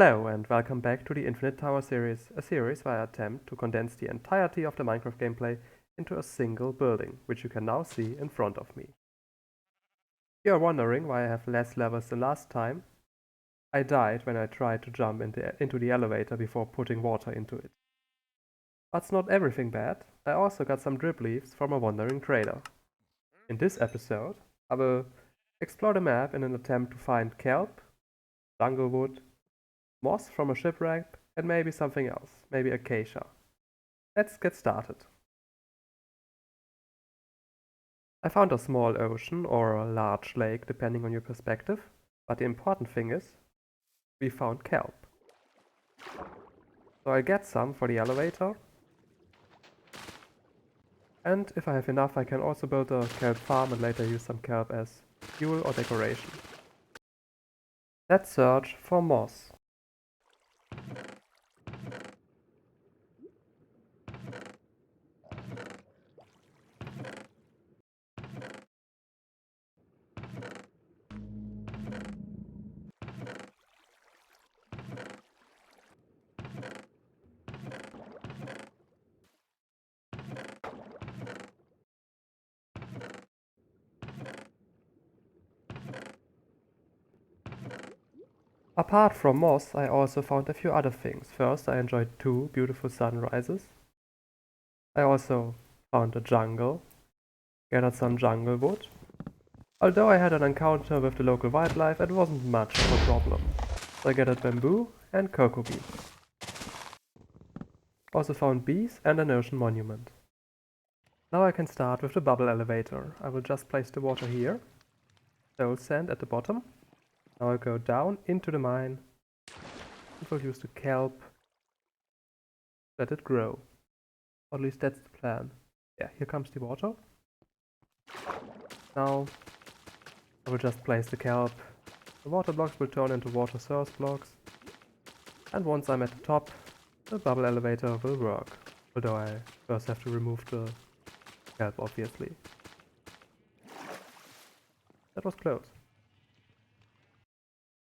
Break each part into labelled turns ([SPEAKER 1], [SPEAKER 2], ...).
[SPEAKER 1] Hello and welcome back to the Infinite Tower series, a series where I attempt to condense the entirety of the Minecraft gameplay into a single building, which you can now see in front of me. You are wondering why I have less levels than last time. I died when I tried to jump into the elevator before putting water into it. That's not everything bad, I also got some drip leaves from a wandering trader. In this episode, I will explore the map in an attempt to find kelp, jungle wood, moss from a shipwreck, and maybe something else, maybe acacia. Let's get started. I found a small ocean or a large lake depending on your perspective, but the important thing is, we found kelp. So I'll get some for the elevator, and if I have enough I can also build a kelp farm and later use some kelp as fuel or decoration. Let's search for moss. Apart from moss, I also found a few other things. First, I enjoyed two beautiful sunrises. I also found a jungle, gathered some jungle wood. Although I had an encounter with the local wildlife, it wasn't much of a problem. So I gathered bamboo and cocoa beans. Also found bees and an ocean monument. Now I can start with the bubble elevator. I will just place the water here, soul sand at the bottom. Now I'll go down into the mine and will use the kelp, let it grow. Or at least that's the plan. Yeah, here comes the water. Now I will just place the kelp. The water blocks will turn into water source blocks. And once I'm at the top, the bubble elevator will work. Although I first have to remove the kelp, obviously. That was close.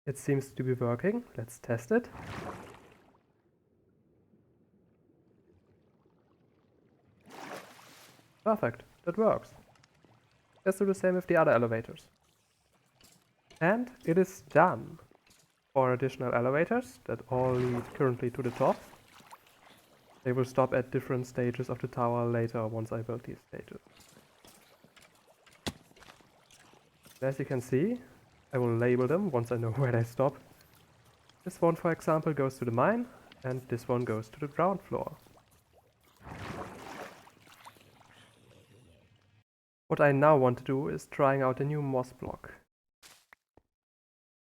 [SPEAKER 1] It seems to be working. Let's test it. Perfect, that works. Let's do the same with the other elevators. And it is done. 4 additional elevators that all lead currently to the top. They will stop at different stages of the tower later once I build these stages. As you can see, I will label them once I know where they stop. This one, for example, goes to the mine, and this one goes to the ground floor. What I now want to do is trying out a new moss block.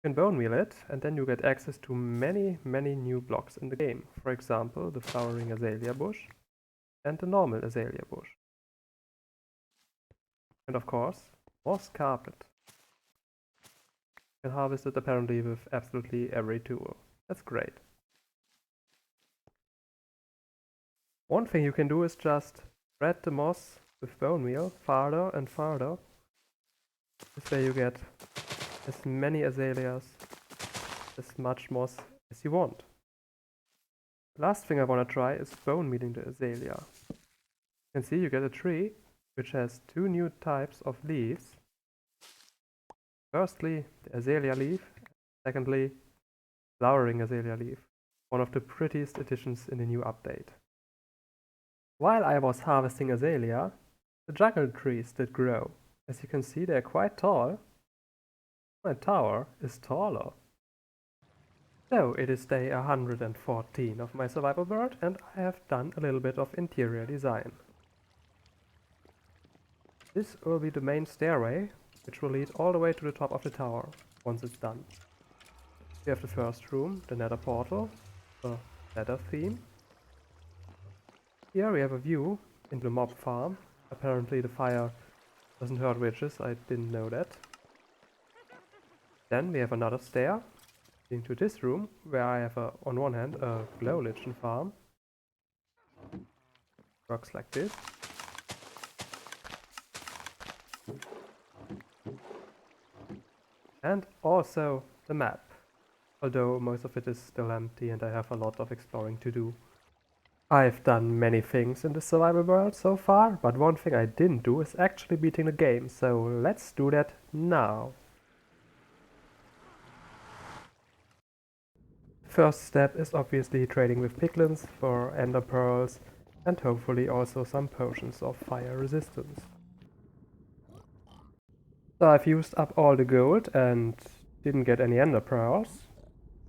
[SPEAKER 1] You can bone meal it, and then you get access to many new blocks in the game. For example, the flowering azalea bush and the normal azalea bush. And of course, moss carpet. You can harvest it apparently with absolutely every tool. That's great. One thing you can do is just spread the moss with bone meal farther and farther. This way you get as many azaleas, as much moss as you want. The last thing I want to try is bone mealing the azalea. You can see you get a tree which has 2 new types of leaves. Firstly, the azalea leaf, secondly, flowering azalea leaf, one of the prettiest additions in the new update. While I was harvesting azalea, the jungle trees did grow. As you can see, they are quite tall. My tower is taller. So it is day 114 of my survival world, and I have done a little bit of interior design. This will be the main stairway, which will lead all the way to the top of the tower once it's done. We have the first room, the Nether portal, the Nether theme. Here we have a view into the mob farm. Apparently the fire doesn't hurt witches, I didn't know that. Then we have another stair leading to this room, where I have on one hand a glow lichen farm. Works like this. And also the map. although most of it is still empty and I have a lot of exploring to do. I've done many things in the survival world so far, but one thing I didn't do is actually beating the game, so let's do that now. First step is obviously trading with piglins for ender pearls and hopefully also some potions of fire resistance. So I've used up all the gold and didn't get any ender pearls.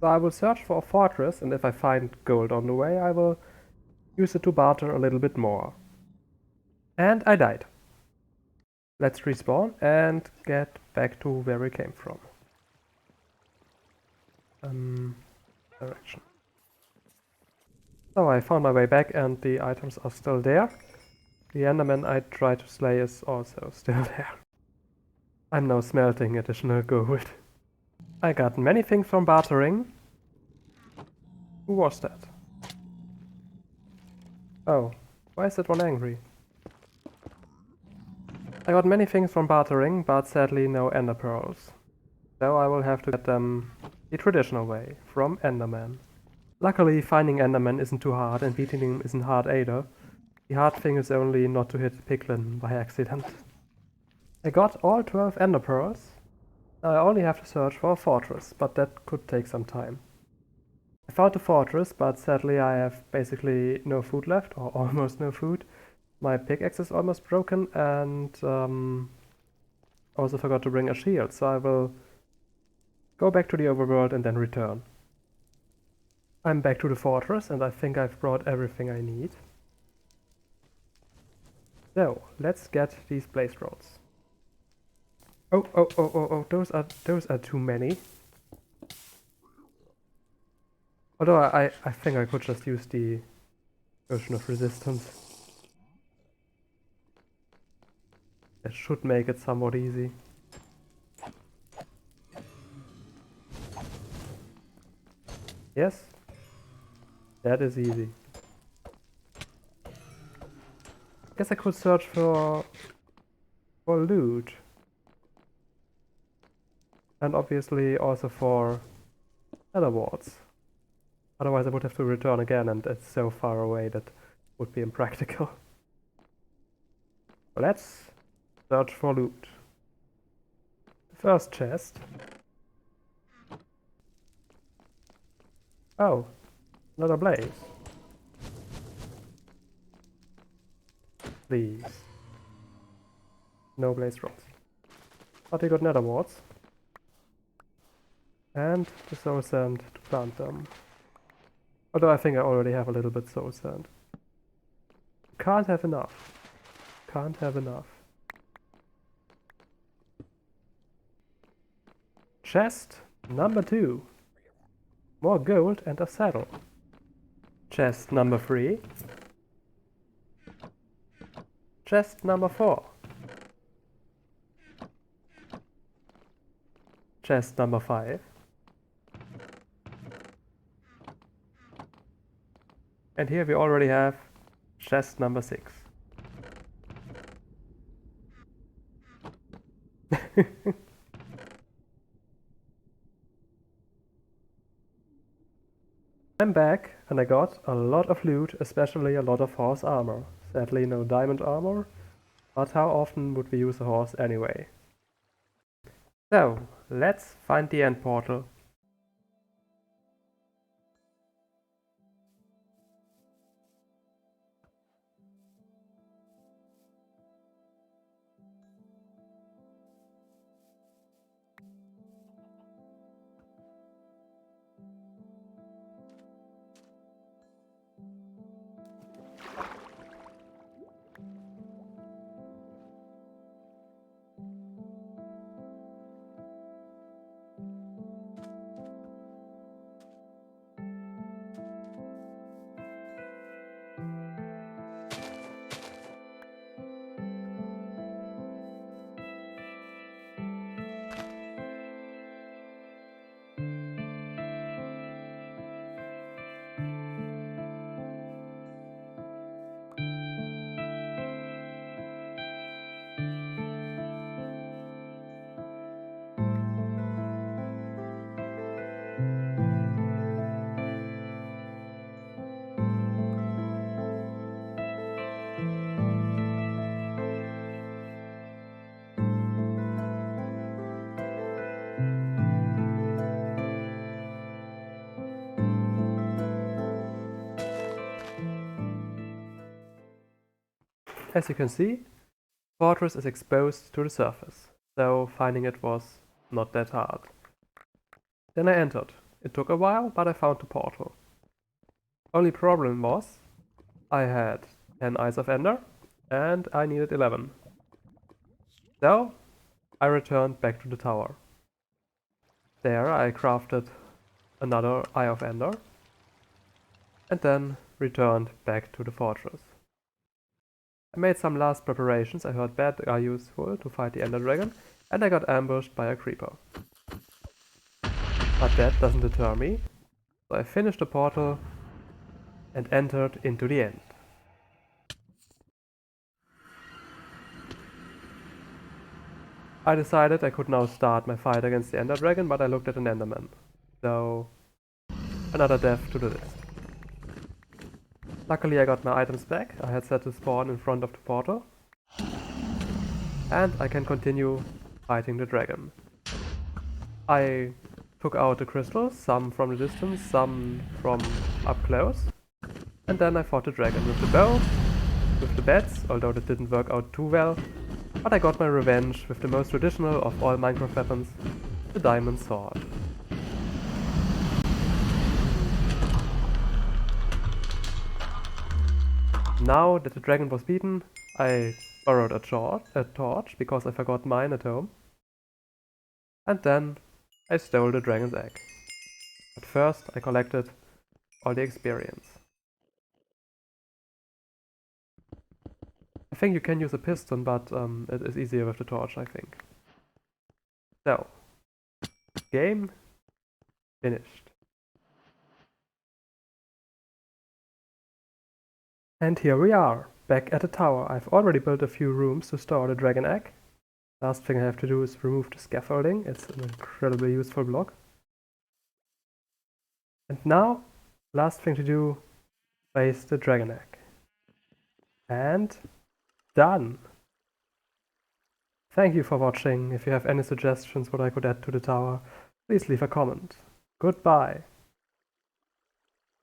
[SPEAKER 1] So I will search for a fortress, and if I find gold on the way, I will use it to barter a little bit more. And I died. Let's respawn and get back to where we came from. Direction. So I found my way back and the items are still there. The enderman I tried to slay is also still there. I'm now smelting additional gold. I got many things from bartering. Who was that? Oh, why is that one angry? I got many things from bartering, but sadly no ender pearls. So I will have to get them the traditional way, from enderman. Luckily finding enderman isn't too hard and beating him isn't hard either. The hard thing is only not to hit piglin by accident. I got all 12 ender pearls. Now I only have to search for a fortress, but that could take some time. I found a fortress, but sadly I have basically no food left, or almost no food. My pickaxe is almost broken, and also forgot to bring a shield, so I will go back to the overworld and then return. I'm back to the fortress, and I think I've brought everything I need. So, let's get these blaze rods. Oh, those are too many. Although I think I could just use the version of resistance. That should make it somewhat easy. Yes, that is easy. Guess I could search for loot. And obviously also for Nether warts. Otherwise I would have to return again, and it's so far away that would be impractical. Let's search for loot. First chest. Oh, another blaze. Please. No blaze rods. But we got nether warts. And the soul sand to plant them. Although I think I already have a little bit soul sand. Can't have enough. Can't have enough. Chest number 2. More gold and a saddle. Chest number 3. Chest number 4. Chest number 5. And here we already have chest number 6. I'm back and I got a lot of loot, especially a lot of horse armor. Sadly no diamond armor, but how often would we use a horse anyway? So, let's find the end portal. As you can see, the fortress is exposed to the surface, so finding it was not that hard. Then I entered. It took a while, but I found the portal. Only problem was, I had 10 Eyes of Ender, and I needed 11. So, I returned back to the tower. There I crafted another Eye of Ender, and then returned back to the fortress. I made some last preparations. I heard bats are useful to fight the Ender Dragon, and I got ambushed by a creeper. But that doesn't deter me, so I finished the portal and entered into the end. I decided I could now start my fight against the Ender Dragon, but I looked at an Enderman. So, another death to the list. Luckily I got my items back. I had set to spawn in front of the portal. And I can continue fighting the dragon. I took out the crystals, some from the distance, some from up close. And then I fought the dragon with the bow, with the bats, although that didn't work out too well. But I got my revenge with the most traditional of all Minecraft weapons, the diamond sword. Now that the dragon was beaten, I borrowed a torch because I forgot mine at home. And then I stole the dragon's egg. But first I collected all the experience. I think you can use a piston, but it is easier with the torch, I think. So, game finished. And here we are, back at the tower. I've already built a few rooms to store the dragon egg. Last thing I have to do is remove the scaffolding. It's an incredibly useful block. And now, last thing to do, place the dragon egg. And done! Thank you for watching. If you have any suggestions what I could add to the tower, please leave a comment. Goodbye!